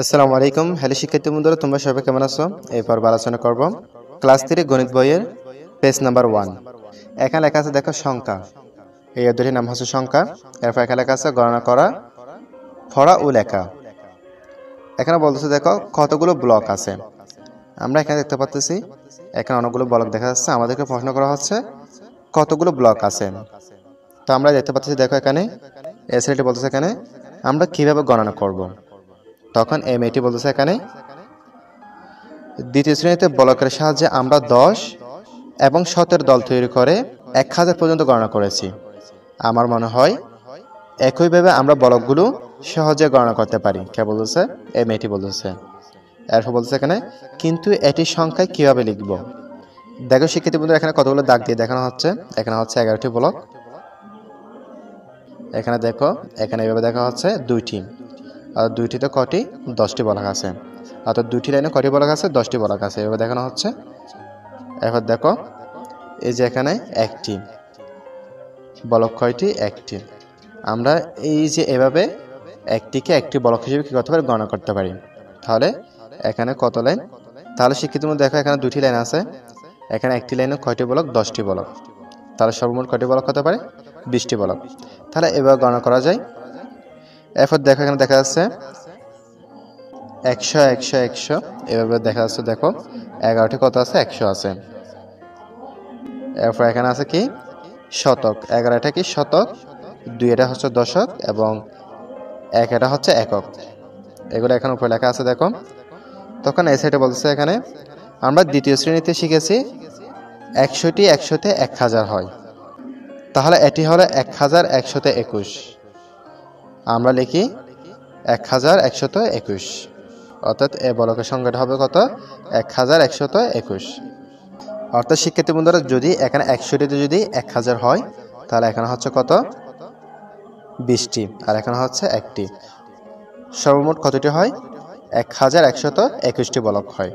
আসসালামু আলাইকুম। হ্যালো শিক্ষার্থী বন্ধুরা, তোমরা সবাই কেমন আছো? এই পর্বে আলোচনা করব ক্লাস 3 গণিত বইয়ের পেজ নাম্বার 1। এখানে লেখা আছে দেখো সংখ্যা। এই অধ্যায়টির নাম হচ্ছে সংখ্যা। এরপর এখানে লেখা আছে গণনা করা, পড়া ও লেখা। এখানে বলতেছে দেখো কতগুলো ব্লক আছে। আমরা এখানে দেখতে পাচ্ছি এখানে অনেকগুলো ব্লক দেখা যাচ্ছে। আমাদেরকে প্রশ্ন করা হচ্ছে কতগুলো ব্লক আছে। তো আমরা দেখতে পাচ্ছি দেখো এখানে এসএলটি বলতেছে এখানে আমরা কিভাবে গণনা করব। তখন এই মেয়েটি বলতেছে এখানে দ্বিতীয় শ্রেণীতে ব্লকের সাহায্যে আমরা 10 এবং 17 দল তৈরি করে 1000 পর্যন্ত গণনা করেছি। আমার মনে হয় একইভাবে আমরা ব্লকগুলো সহজে গণনা করতে পারি। কে বলতেছে? এই মেয়েটি বলতেছে। এরপর বলতেছে এখানে কিন্তু এটি সংখ্যায় কিভাবে লিখব। দেখো শিক্ষার্থী বন্ধুরা, এখানে কতগুলো দাগ দিয়ে দেখানো হচ্ছে। এখানে হচ্ছে 11টি ব্লক। এখানে দেখো এখানে এভাবে দেখা হচ্ছে 2টি, আর 2টিতে কটি? 10টি ব্লক আছে। অর্থাৎ 2টি লাইনে কটি ব্লক আছে? 10টি ব্লক আছে, এভাবে দেখানো হচ্ছে। এরপর দেখো এই যে এখানে একটি ব্লক, কয়টি? একটি। আমরা এই যে এভাবে একটিকে একটি ব্লক হিসেবে কি করতে পারি? গণনা করতে পারি। তাহলে এখানে কত লাইন? তাহলে শিক্ষিত মধ্যে দেখো এখানে 2টি লাইন আছে। এখানে একটি লাইনে কয়টি ব্লক? 10টি ব্লক। তাহলে সর্বমোট কয়টি ব্লক হতে পারে? 20টি ব্লক। তাহলে এভাবে গণনা করা যায়। এরপর দেখো এখানে দেখা যাচ্ছে 100 100 100 এভাবে দেখা যাচ্ছে। দেখো 11টি কত আছে? 100 আছে। এরপর এখানে আছে কি? শতক। 11টা কি? শতক। 2 এটা হচ্ছে দশক এবং 1 এটা হচ্ছে একক। এগুলো এখানে উপরে লেখা আছে দেখো। তখন এই সাইডে বলছে এখানে আমরা দ্বিতীয় শ্রেণীতে শিখেছি 100টি 100তে 1000 হয়। তাহলে এটি হলো 1121। আমরা লিখি 1121। অর্থাৎ এ ব্লকের সংখ্যাটা হবে কত? 1121। অর্থাৎ শিক্ষার্থী বন্ধুরা, যদি এখানে 100টিতে যদি 1000 হয় তাহলে এখানে হচ্ছে কত? 20টি, আর এখানে হচ্ছে একটি। সর্বমোট কতটি হয়? 1121টি ব্লক হয়।